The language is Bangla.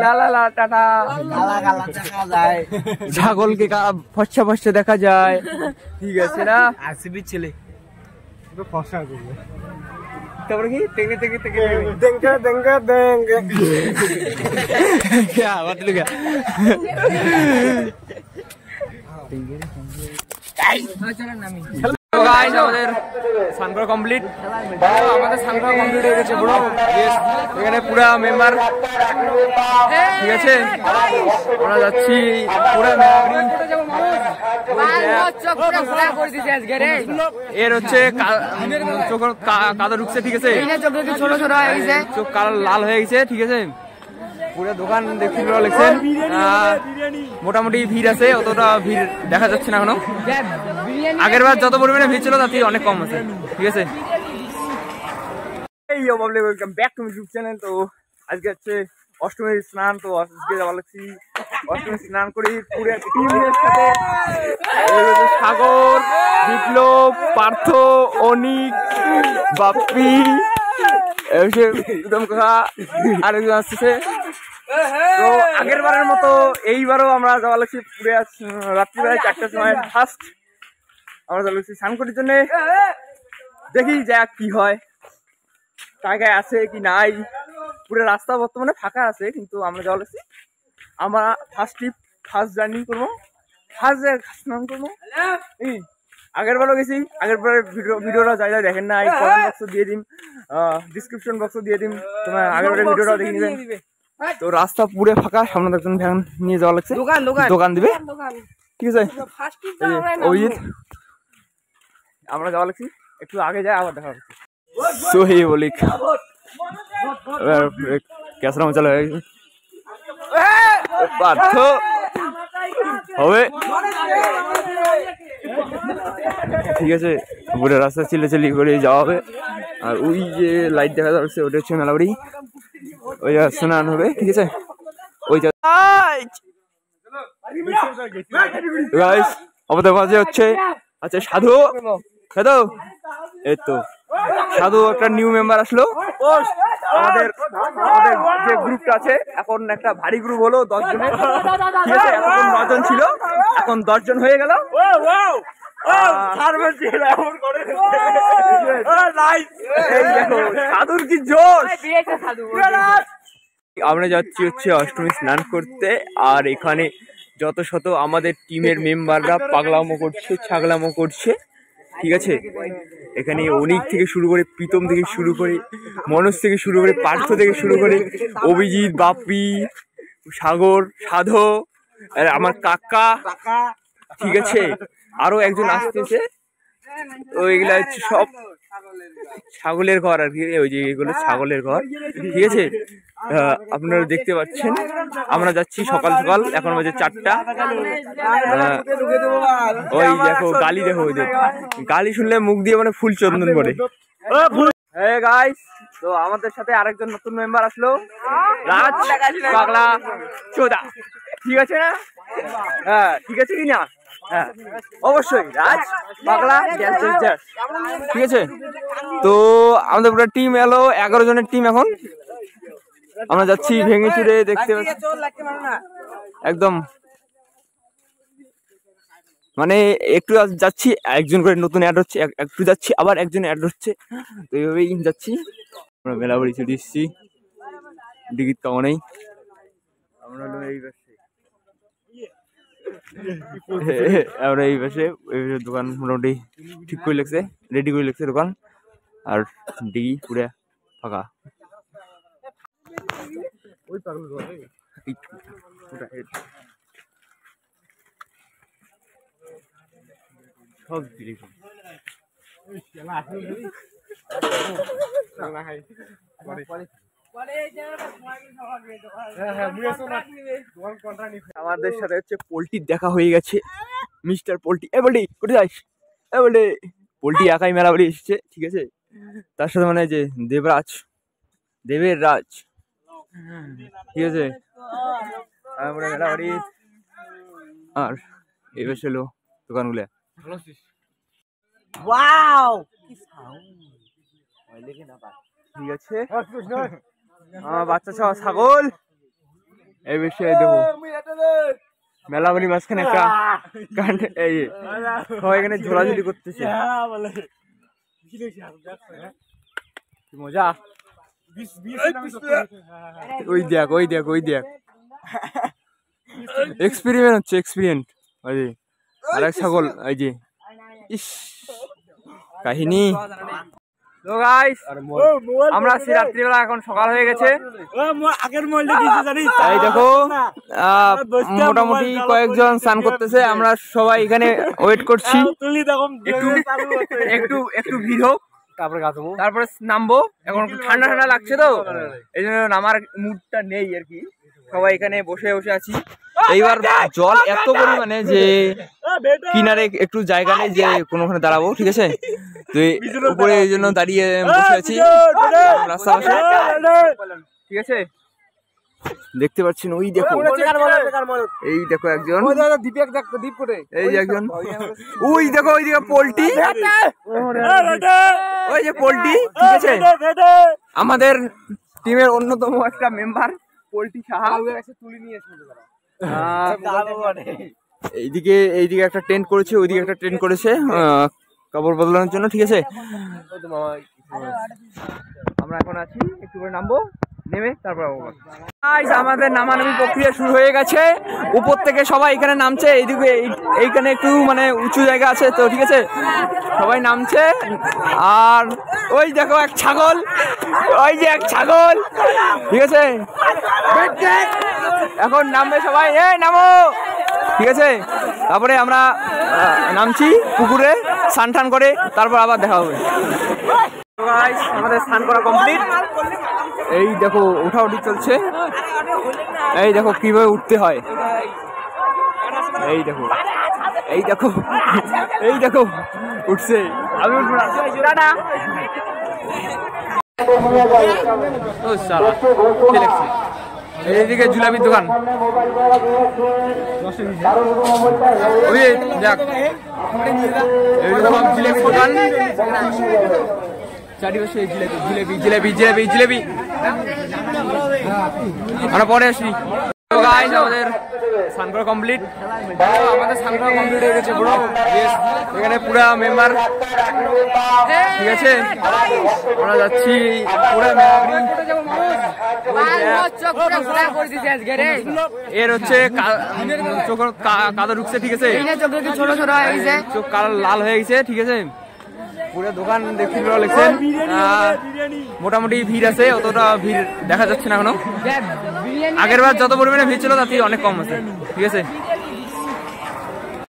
লা লা লা টাটা। ছাগলকে ফর্সা ফর্সা দেখা যায়, ঠিক আছে না? আরসিবি ছেলে ফর্সা করবে, তারপরে কি টেঙ্গে টেঙ্গে টেঙ্গে দেঙ্গা দেঙ্গা দেঙ্গা क्या मतलब क्या তো গাইস আমাদের সানকরা কমপ্লিট, আমাদের সানকরা কমপ্লিট হয়ে গেছে পুরো। এখানে পুরা মেম্বার, ঠিক আছে? আমরা যাচ্ছি পুরা এর হচ্ছে চোখ কাদা ঢুকছে, ঠিক আছে? চোখ কালো লাল হয়ে গেছে, ঠিক আছে? পুরো দোকান দেখতে লাগছেন, মোটামুটি ভিড় আছে, অতটা ভিড় দেখা যাচ্ছে না এখনো। আগের বার যত পরিমাণে ভিড় ছিল তার থেকে অনেক কম আছে, ঠিক আছে? Welcome back to my YouTube channel. তো আজকে হচ্ছে অষ্টমীর স্নান, তো আজকে যাওয়া লাগছি অষ্টমীর স্নান করি পুরো টিমের সাথে। সাগর, বিপ্লব, পার্থ, অনিক, বাপ্পি, আরেকজন আসছে। তো আগের বারের মতো এইবারও আমরা যাওয়া লাগছি পুরো রাত্রিবেলায় 4টার সময় ফার্স্ট আমরা যাওয়া লাগছি স্নান করার জন্য। দেখি যাক কি হয়, জায়গায় আছে কি নাই। পুরো রাস্তা বর্তমানে ফাঁকা আছে, কিন্তু আমরা যাওয়া লাগছি, আমরা ফার্স্ট ট্রিপ, ফার্স্ট জার্নি করবো, ফার্স্ট স্নান করবো। আগের বারও গেছি, আগের বারের ভিডিওটা যাই যাই দেখেন না, কমেন্ট বক্সে দিয়ে দিন, ডিসক্রিপশন বক্সে দিয়ে দিন, তোমার আগের বারের ভিডিওটা দেখে নেবেন। তো রাস্তা পুরো ফাঁকা, সামনে একজন ভ্যান নিয়ে যাওয়া লাগছে, দোকান দিবে, ঠিক আছে? অভিজিৎ, আমরা যাওয়া লাগছি, একটু আগে যাই আবার দেখা হচ্ছে। সোহে বলি ক্যাসরা মশলা হয়ে গেছে, পার্থ হবে, ঠিক আছে? পুরো রাস্তা চিল্লাচিল্লি করে যাওয়া হবে। আর ওই যে লাইট দেখা যাচ্ছে ওটা হচ্ছে মেলাবাড়ি, ওই স্নান হবে, ঠিক আছে? ওই আমাদের মাঝে হচ্ছে আচ্ছা সাধু, সাধু, এই তো সাধু একটা নিউ মেম্বার আসলো আমাদের যে গ্রুপটা আছে, এখন একটা ভারী গ্রুপ হলো 10 জনের, ঠিক আছে? এখন 9 জন ছিল, এখন 10 জন হয়ে গেল। সাধুর কি জোর! আমরা যাচ্ছি হচ্ছে অষ্টমী স্নান করতে, আর এখানে যত শত আমাদের টিমের মেম্বাররা পাগলামো করছে, ছাগলামো করছে, ঠিক আছে? এখানে অনিক থেকে শুরু করে, প্রীতম থেকে শুরু করে, মনোজ থেকে শুরু করে, পার্থ থেকে শুরু করে, অভিজিৎ, বাপ্পি, সাগর, সাধু, আমার কাকা, ঠিক আছে? আরো একজন আসতেছে, ওইগুলা হচ্ছে সব ছাগলের ঘর আর কি, ওই যে এগুলো ছাগলের ঘর, ঠিক আছে? আপনারা দেখতে পাচ্ছেন আমরা যাচ্ছি সকাল সকাল, এখন বাজে 4টা। ওই দেখো গালি, দেখো ওই গালি শুনলে মুখ দিয়ে মানে ফুল চন্দন করে। হ্যাঁ গাইস, তো আমাদের সাথে আরেকজন নতুন মেম্বার আসলো, রাজ পাগলা চোদা, ঠিক আছে না? হ্যাঁ ঠিক আছে কি না? হ্যাঁ অবশ্যই রাজ পাগলা, ঠিক আছে? তো আমাদের পুরো টিম এলো, 11 জনের টিম। এখন আমরা যাচ্ছি ভেঙে চুরে, দেখতে পাচ্ছি একদম মানে একটু যাচ্ছি, একজন করে নতুন অ্যাড হচ্ছে, একটু যাচ্ছি আবার একজন অ্যাড হচ্ছে, তো এইভাবেই যাচ্ছি। আমরা মেলাবাড়ি চলে এসেছি, টিকিট কামো নেই, আমরা হলো এই পাশে, আমরা এই পাশে দোকান মোটামুটি ঠিক করে লেগছে, রেডি করে লেগছে দোকান, আর ডিগি পুরা ফাঁকা। সব আমাদের সাথে হচ্ছে পোল্ট্রির দেখা হয়ে গেছে, মিস্টার পোল্ট্রি। এ বলটি কোথায় যাস? এ বলটি, পোল্ট্রি একাই মেলাবাড়ি এসেছে, ঠিক আছে? তার সাথে মানে যে দেবরাজ, দেবের রাজ, ঠিক আছে? আমরা মেলাবাড়ি, আর এই বেশ হলো দোকানগুলো, ঠিক আছে? বাচ্চা ছাওয়া ছাগল এই বিষয়ে দেবো মেলাবাড়ি মাঝখানে একটা এই সবাই এখানে ঝোলাঝুলি করতেছে মজা ওই দেখ ওই দেখ ওই দেখ এক্সপেরিমেন্ট হচ্ছে এক্সপেরিমেন্ট ওই যে আরেক ছাগল এই যে ইস কাহিনী। তো গাইস আমরা রাত্রিবেলা এখন সকাল হয়ে গেছে এই দেখো মোটামুটি কয়েকজন স্নান করতেছে আমরা সবাই এখানে ওয়েট করছি একটু একটু ভিড় হোক তারপরে নামবো। এখন ঠান্ডা ঠান্ডা লাগছে তো এই জন্য নামার মুডটা নেই আর কি, সবাই এখানে বসে বসে আছি। এইবার জল এত পরিমাণে যে কিনারে একটু জায়গা নেই যে কোনোখানে দাঁড়াবো, ঠিক আছে? তো উপরে এই জন্য দাঁড়িয়ে বসে আছি রাস্তা পাশে, ঠিক আছে? দেখতে পাচ্ছেন ওই দেখো এই দেখো একজন এই যে একজন ওই দেখো ওই দিকে পোল্ট্রি ওই যে পোল্ট্রি, ঠিক আছে? আমাদের টিমের অন্যতম একটা মেম্বার পোল্ট্রি সাহাব তুলে নিয়েছে। এইদিকে একটা টেন্ট করেছে, ওইদিকে একটা টেন্ট করেছে কাপড় বদলানোর জন্য, ঠিক আছে? আমরা এখন আছি, একটু করে নামবো, নেমে তারপর আমাদের নামানামি প্রক্রিয়া শুরু হয়ে গেছে। উপর থেকে সবাই এখানে নামছে, এইদিকে এইখানে একটু মানে উঁচু জায়গা আছে তো, ঠিক আছে? সবাই নামছে। আর ওই দেখো এক ছাগল, ওই যে এক ছাগল, ঠিক আছে? এখন নামবে সবাই, এই নামো, ঠিক আছে? তারপরে আমরা নামছি পুকুরে, স্নান টান করে তারপর আবার দেখা হবে। আমাদের স্নান করা কমপ্লিট। এই দেখো উঠাউঠি চলছে, এই দেখো কিভাবে উঠতে হয়, এই দেখো এই দেখো এই দেখো উঠছে। আমি উঠবো না, টাটা। এইদিকে জিলাপির দোকান, যাক জিলাপির দোকান চারিপাশে জিলাপি জিলাপি জিলাপি জিলাপি জিলাপি। আমরা পরে আসি। আমাদের স্নান করা কমপ্লিট, আমাদের স্নান করা কমপ্লিট হয়ে গেছে পুরো। এখানে পুরা মেম্বার, ঠিক আছে? আমরা যাচ্ছি পুরা এর হচ্ছে চোখ কাদা ঢুকছে, ঠিক আছে? চোখ কালো লাল হয়ে গেছে, ঠিক আছে? পুরো দোকান দেখতে লেগেছেন, মোটামুটি ভিড় আছে, অতটা ভিড় দেখা যাচ্ছে না এখনো। আগের বার যত পরিমাণে ভিড় ছিল তার থেকে অনেক কম আছে, ঠিক আছে?